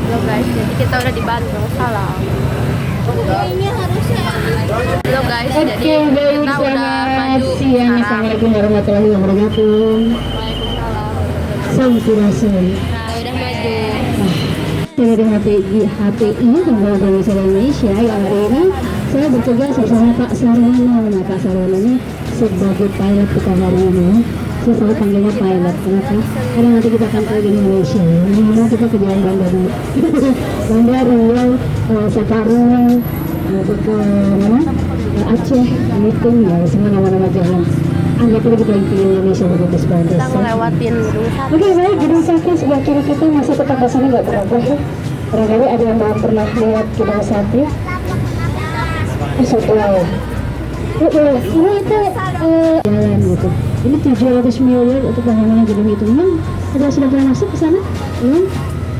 Halo guys, jadi kita udah di Bandung. Salam. Kayaknya harusnya. Halo guys, jadi kita udah maju siang. Assalamualaikum warahmatullahi wabarakatuh. Waalaikumsalam. Sampurasun. Nah, udah maju. Dari HPI Lembaga Wisata Indonesia yang hari ini saya bertugas bersama Pak Sarwono. Nah, Pak Sarwono ini sebagai pilot kita hari ini. Saya selalu panggilnya pilot. Kenapa? Karena nanti kita akan ke Indonesia. Ini kita ke Jalan Bandar dulu. Bandar, Riau, Semarang, ke mana? Aceh, Bitung, ya semua nama-nama jalan. Anggap aja kita di Indonesia berbeda. Kita ngelewatin gedung sate. Oke, baik, gedung sate sebelah kiri kita masih tetap rasanya nggak berubah ya. Barangkali ada yang belum pernah lewat gedung sate. Setelah ini itu jalan gitu. Ini 700 miliar untuk bangunan gedung itu. Memang ada sudah pernah masuk ke sana?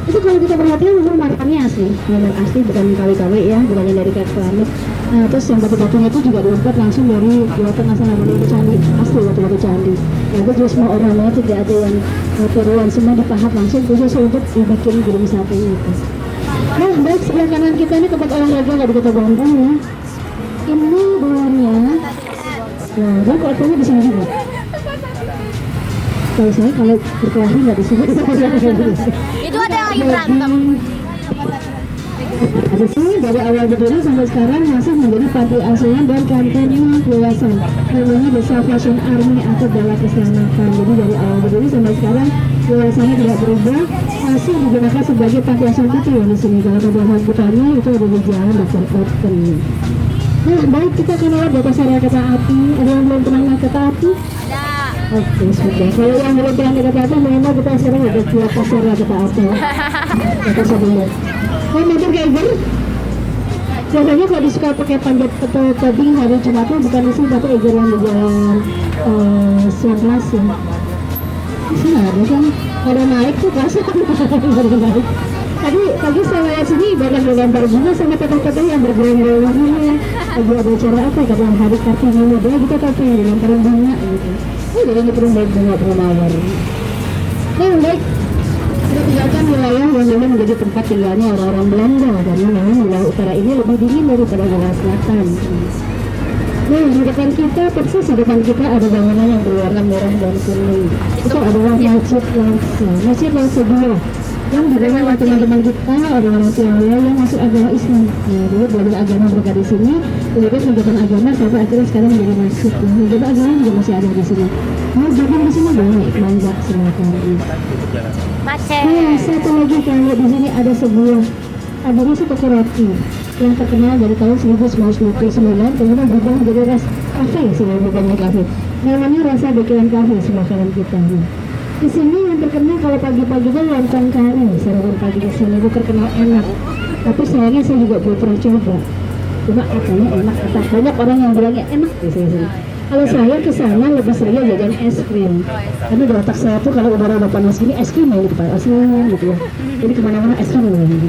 Itu kalau kita perhatikan memang markannya asli, memang asli, bukan KW-KW ya, bukan yang dari keramik. Nah, terus yang batu-batunya itu juga diangkat langsung dari buatan nasional batu candi, asli batu-batu candi. Nah, itu juga semua ornamennya tidak ada yang peruan, semua dipahat langsung khusus untuk dibikin gedung sate itu. Nah, baik, sebelah kanan kita ini tempat olahraga nggak di Kota Bandung ya. Ini dulunya, nah, dia kotanya di sini juga. Kalau saya kalau berkelahi nggak di sini. Itu ada yang lagi berantem. Di sini dari awal berdiri sampai sekarang masih menjadi panti asuhan dan kantornya yayasan. Namanya The Salvation Army atau Bala Keselamatan. Jadi dari awal berdiri sampai sekarang yayasannya tidak berubah, masih digunakan sebagai panti asuhan itu ya di sini. Kalau kebetulan putarnya itu ada di jalan Dr. Open. Nah, baik, kita akan lewat di atas area kereta api. Ada yang belum pernah naik kereta api? Ada. Oke, sudah. Kalau yang belum pernah naik kereta api, memang kita sekarang ada di atas area kereta api. Kita sebelumnya. Oh, motor Geiger. Biasanya kalau disuka pakai panjat atau tebing hari Jumat bukan di sini tapi Geiger yang di jalan 11 ya. Di sini ada kan? Ada naik tuh kerasa ada naik. Tadi saya lihat sini banyak gambar bunga sama kata-kata yang bergerak-gerak ya. Lagi ada acara apa? Kata hari Kartini muda gitu tapi lemparan bunga gitu. Oh, jadi ini perlu bunga mawar. Nah, baik. Kita tinggalkan wilayah yang memang menjadi tempat tinggalnya orang-orang Belanda karena memang wilayah utara ini lebih dingin daripada wilayah selatan. Nah, di depan kita, persis di depan kita ada bangunan yang berwarna merah dan kuning. Itu adalah Masjid Langsa. Masjid Langsa II yang dibangun oleh teman-teman kita orang-orang Tionghoa yang masuk agama Islam. Nah, dulu belajar agama mereka di sini, kemudian kegiatan agama sampai akhirnya sekarang menjadi masjid. Kegiatan agama juga masih ada di sini. Mau jogging di sini banyak, mangga silakan. Macet. Nah, satu lagi kalau di sini ada sebuah adanya toko roti yang terkenal dari tahun 1929, kemudian berubah menjadi kafe, sebenarnya kafe. Namanya Rasa Bekiran Cafe sebelah kanan kita. Di sini yang terkenal kalau pagi-paginya lontong kari, sarapan pagi di sini itu terkenal enak. Tapi sayangnya saya juga belum pernah coba. Cuma katanya enak, kata banyak orang yang bilangnya enak di sini. Kalau saya ke sana lebih sering jajan es krim. Karena di otak saya tuh kalau udara udah panas gini es krim ya gitu Pak, es krim gitu ya. Jadi kemana-mana es krim ya gitu.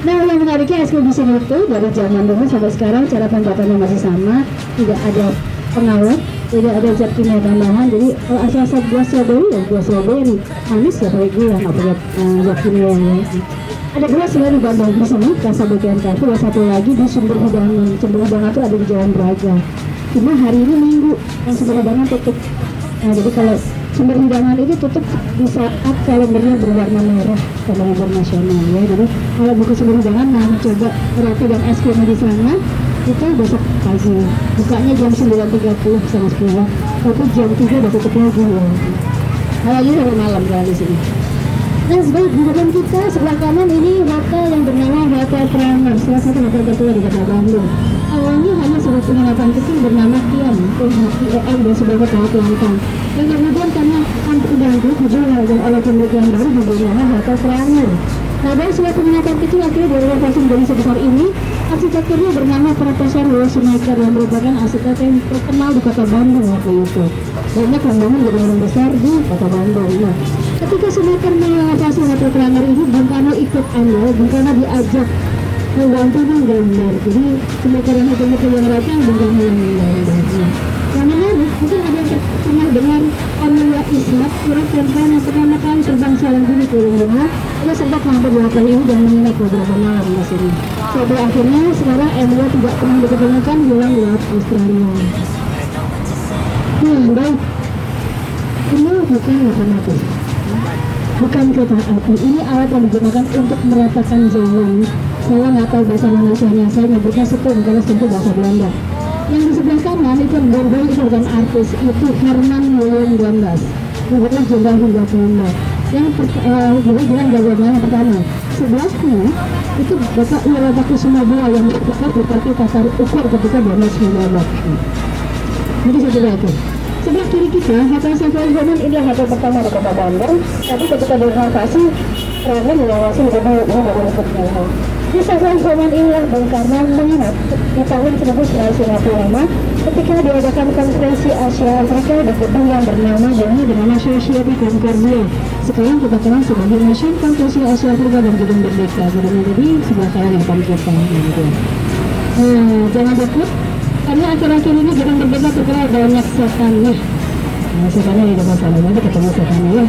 Nah, yang menariknya es krim di sini itu dari zaman dulu sampai sekarang cara pembuatannya masih sama, tidak ada pengawet, tidak ada zat kimia tambahan. Jadi kalau asal buah strawberry manis ya pakai gula, nggak pakai zat kimia ya. Ada dua sebenarnya di Bandung di sini, Rasa Bekiran Cafe, dan satu lagi di Sumber Hidangan. Sumber Hidangan itu ada di Jalan Braga. Cuma hari ini Minggu yang Sumber Hidangan tutup. Nah, jadi kalau Sumber Hidangan itu tutup di saat kalendernya berwarna merah karena libur nasional ya. Jadi kalau buka Sumber Hidangan, nah coba roti dan es krim di sana itu besok pagi. Bukanya jam 9.30 sama 10. Tapi jam 3 udah tutup lagi ya. Kalau ini sampai malam kan di sini. Nah, sebaik di depan kita sebelah kanan ini hotel yang bernama Hotel Pranger, salah satu hotel tertua di Kota Bandung. Awalnya hanya sebuah penginapan kecil bernama Kian, PHIEM dan sebagai tahap Kelantan. Dan kemudian karena hampir bangkrut dijual dan oleh pemilik yang baru diberi nama Hotel Pranger. Nah, dari sebuah penginapan kecil akhirnya direnovasi menjadi sebesar ini. Arsitekturnya bernama Profesor Wasumaker yang merupakan arsitek yang terkenal di Kota Bandung waktu itu. Banyak membangun gedung besar di Kota Bandung. Nah, ketika Sumaker mengenovasi Hotel Pranger ini, Bung Karno ikut andil, Bung Karno diajak membantu menggambar. Jadi Sumaker yang itu yang rancang, Bung Karno yang menggambar. Yang menarik, Mungkin ada yang pernah dengar Amelia Ismat, orang perempuan yang pertama kali terbang siaran dulu ke Indonesia. Dia sempat mampu 8 ini dan menginap beberapa malam di sini. Sampai akhirnya sekarang Amelia tidak pernah diketemukan hilang lewat Australia. Baik. Ini bukan lokomotif, bukan kereta api. Ini alat yang digunakan untuk meratakan jalan. Saya nggak tahu bahasa Indonesia-nya, saya nyebutnya sepung kalau sepung bahasa Belanda. Yang di sebelah kanan itu Gondol, itu bukan artis, itu Herman Willem Gondas, bukan jenderal hingga Belanda. Yang bilang jawabannya yang pertama. Sebelahnya itu Bapak Wirawakusumabua yang bertukar seperti tata ukur ketika Belanda Belanda. Jadi saya coba itu. Sebelah kiri kita, Hotel Savoy Homan, inilah hotel pertama di Kota Bandung. Tapi ketika direnovasi, Rana mengawasi beberapa bangunan pertama. Di Savoy Homan inilah Bung Karno menginap di tahun 1955 ketika diadakan konferensi Asia Afrika di gedung yang bernama dengan Society Concordia. Sekarang kita kenal sebagai Nation Konferensi Asia Afrika dan Gedung Merdeka. Gedung tadi sebelah kanan di depan kita. Jangan takut. Karena akhir-akhir ini Gedung Merdeka terkenal banyak setannya. Nah, setannya tidak masalah, nanti ketemu setannya ya.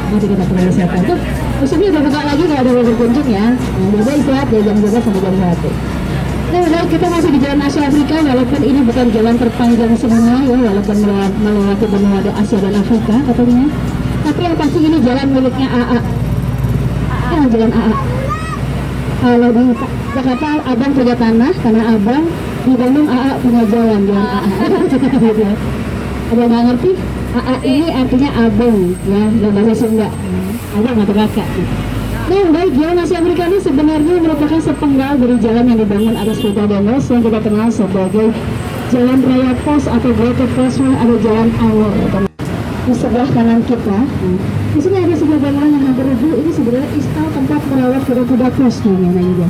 Nanti kita ketemu setan tuh. Musuhnya udah buka lagi, nggak ada yang berkunjung ya. Nah, istirahat ya jam 12 sampai jam 1. Nah, kita masih di Jalan Asia Afrika, walaupun ini bukan jalan terpanjang sebenarnya ya, walaupun melewati benua Asia dan Afrika katanya. Tapi yang pasti ini jalan miliknya AA. Ya, jalan AA. Kalau di Jakarta Abang punya tanah, karena Abang di Bandung AA punya jalan AA. Ada nggak ngerti? AA ini artinya abang ya, dalam bahasa Sunda. Abang atau kakak. Nah, baik, Jalan Asia Afrika ini sebenarnya merupakan sepenggal dari jalan yang dibangun atas Kota Dangos yang kita kenal sebagai Jalan Raya Pos atau Greater Postway atau Jalan Awal. Di sebelah kanan kita, di sini ada sebuah bangunan yang hampir rubuh. Ini sebenarnya istal tempat merawat kuda-kuda pos namanya.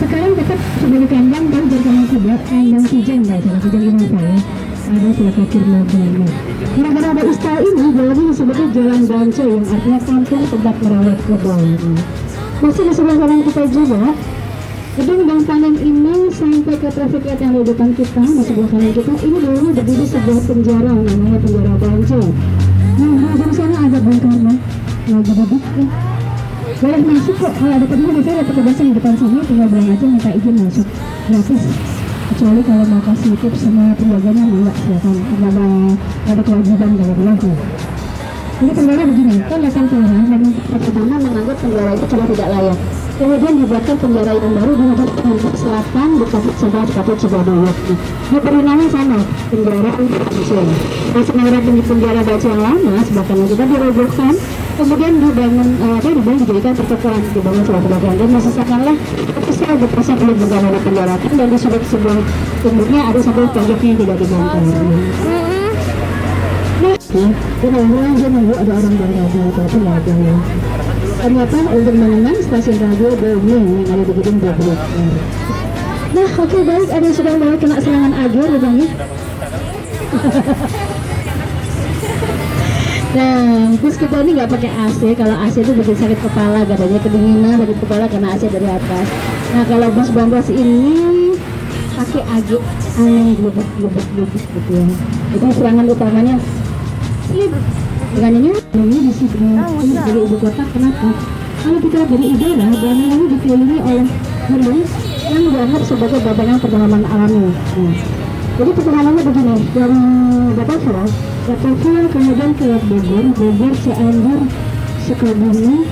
Sekarang tetap sebagai kandang dan jangan kuda, kandang kijang ini ya. Ada pelakir mobilnya. Gara-gara ada istal ini, jalannya disebutnya Jalan Banco yang artinya kampung tempat merawat kuda. Masih di sebelah kanan kita juga, gedung Bank Panen ini sampai ke traffic light yang di depan kita, di sebelah kanan kita, ini dulu berdiri sebuah penjara, namanya penjara Banco. Nah, di sana ada Bung Karno, lagi duduk ya. Boleh masuk kok, kalau ada kedua biasanya ada petugas di depan sini, tinggal bilang aja minta izin masuk, gratis. Kecuali kalau mau kasih tips sama penjaganya enggak, silakan, karena ada kewajiban dari belakang. Jadi penjara begini, kan datang Tuhan dan pertama menganggap penjara itu sudah tidak layak. Kemudian dibuatkan penjara yang baru di Lombok Selatan dekat sebelah dekat Cibadoyok. Di perinaman sama penjara Banco. Nah, sebenarnya penjara Banco yang lama sebelah kanan kita dirobohkan, kemudian dibangun dijadikan pertokoan, dibangun sebelah belakang dan menyisakanlah besar berpasang oleh negara penjarakan dan di sebelah temboknya ada satu pojoknya yang tidak dibongkar. Kemudian dia nunggu ada orang dari radio tapi nggak ada ya. Ternyata untuk mengenang stasiun radio Boeing yang ada di gedung Boeing. Nah, oke, baik, ada yang sudah mulai kena serangan agar rupanya. Nah, terus kita ini nggak pakai AC. Kalau AC itu bikin sakit kepala, katanya kedinginan sakit kepala karena AC dari atas. Nah, kalau bus Bambas ini pakai AG, angin glubuk gitu ya. Itu serangan utamanya. Dengan ini di sini dari ibu kota. Kenapa? Kalau kita dari udara, Bandung ini dikelilingi oleh gunung yang dianggap sebagai babagan pertanaman alami. Nah, jadi pertanyaannya begini, dari Batavia, kemudian ke Bogor, Cianjur, Sukabumi,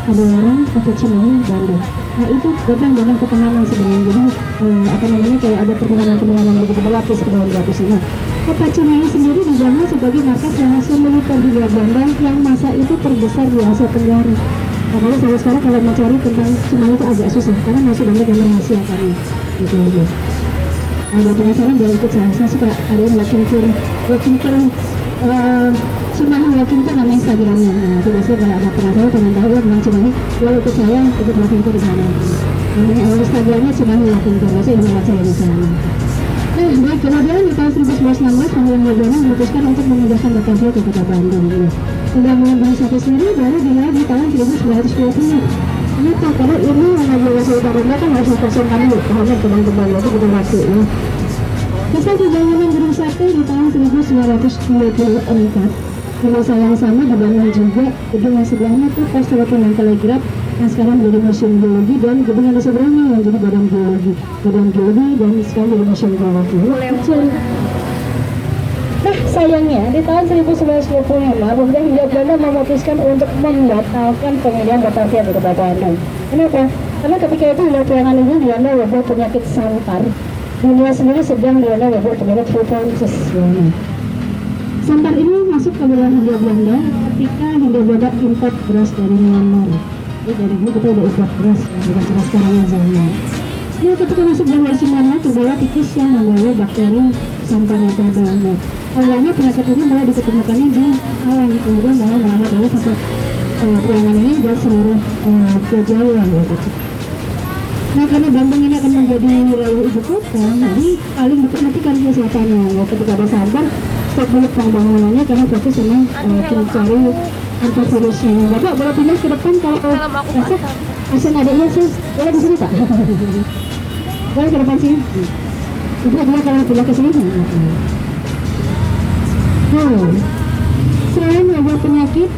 Padalarang, Kota Cimahi, Bandung. Nah, itu datang pertemanan sebenarnya. Jadi kayak ada pertemanan begitu berlapis ini. Kota Cimahi sendiri dibangun sebagai markas rahasia militer di Bandung yang masa itu terbesar di Asia Tenggara. Makanya sampai sekarang kalau mau cari tentang Cimahi itu agak susah karena masih banyak yang merahasiakannya. Gitu. Ada penasaran dia ikut saya suka ada yang walking tour Cimahi walking tour nama Instagramnya. Nah, itu biasanya kalau ada penasaran pengen tahu ya tentang Cimahi, dia ikut saya ikut walking tour di sana. Namanya Instagramnya Cimahi walking tour, biasanya yang saya di sana. Nah, baik, kemudian di tahun 1916 Pemilihan Gubernur memutuskan untuk memindahkan Batavia ke Kota Bandung. Pembangunan bangsa sendiri baru dimulai di tahun 1920. Kenapa? Karena ini yang lagi bahasa utara kan harus dipersiapkan dulu, karena kembang-kembang itu butuh waktu ya. Kisah pembangunan Gedung Sate di tahun 1924. Di masa yang sama dibangun juga gedung yang sebelahnya itu Pos Telepon dan Telegraf yang sekarang menjadi Museum Geologi, dan gedung yang di sebelahnya yang jadi Badan Geologi dan sekarang jadi Museum Geologi. Nah, sayangnya di tahun 1925 pemerintah Hindia Belanda memutuskan untuk membatalkan pemilihan Batavia di Kota Bandung. Kenapa? Karena ketika itu Hindia Belanda ini dilanda wabah penyakit sampar. Dunia sendiri sedang dilanda wabah penyakit flu virus. Sampar ini masuk ke wilayah Hindia Belanda ketika Hindia Belanda import beras dari Myanmar. Jadi dari dulu kita udah import beras, bukan beras sekarang yang zaman. Ya, ketika masuk dari Myanmar terbawa tikus yang membawa bakteri sampar yang Belanda. Awalnya penyakit ini mulai diketemukannya di alam, kemudian mulai merambat dari sampai perangan ini dan seluruh Pulau Jawa gitu. Nah, karena Bandung ini akan menjadi wilayah ibu kota, jadi paling dekat nanti kan ke selatannya. Ya, ketika ada sampar, stop dulu pembangunannya karena fokus memang mencari antivirusnya. Bapak boleh pindah ke depan kalau masuk. Asen adiknya sih, boleh di sini Pak. Boleh ke depan sini. Ibu adalah kalau pindah ke sini. Selain wabah penyakit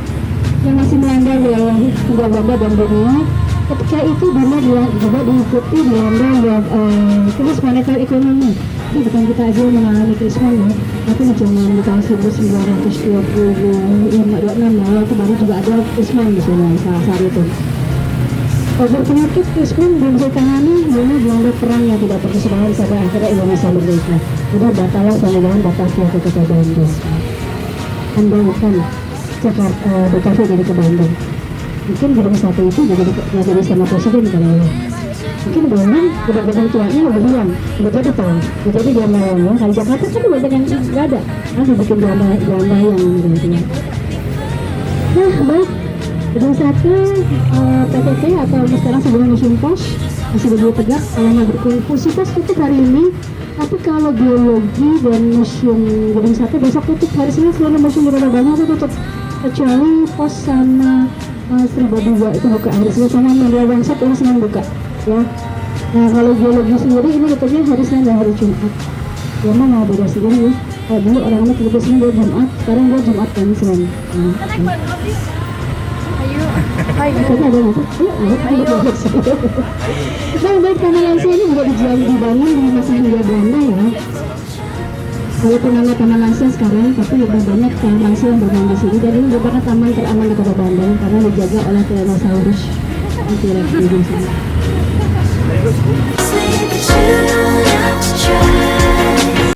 yang masih melanda wilayah Hindia Belanda dan dunia, ketika itu dunia juga diikuti dilanda krisis moneter ekonomi. Itu bukan kita aja mengalami krisis moneter, tapi di zaman di tahun 1926 lalu itu baru juga ada krisis di sana saat itu. Wabah penyakit krisis belum bisa ditangani karena Belanda perang yang tidak berkesudahan sampai akhirnya Indonesia merdeka. Udah batalan pemilihan Batavia ke Kota Bandung. Andalkan Jakarta Batavia jadi ke Bandung. Mungkin Gedung Sate itu jadi sama presiden kalau mungkin Bandung gedung tuanya udah bilang udah jadi tahu, udah jadi dia mau kalau Jakarta kan banyak yang nggak ada, kan bikin janda yang gitu ya. Nah baik, Gedung Sate PTT atau sekarang sebelum Museum Pos masih berdiri tegak. Kalau mau berfungsi pos tutup hari ini, tapi kalau geologi dan Museum Gedung Sate besok tutup. Hari Senin seluruh museum di Kota Bandung itu tutup kecuali Pos sama Sri Baduga itu buka hari Senin, sama Media Bangsat ini Senin buka ya. Nah kalau geologi sendiri ini tutupnya hari Senin dan hari Jumat. Ya mau beda sendiri ya. Kalau dulu orang-orang tutup Senin dia Jumat, sekarang dia Jumat dan Senin. Ayo. Nah, baik, Taman Lansia ini juga dibangun di masa Hindia Belanda ya. Walaupun nama Taman Lansia sekarang, tapi lebih banyak Taman Lansia yang bermain di sini. Dan ini merupakan taman teraman di Kota Bandung karena dijaga oleh Tyrannosaurus Rex di sini.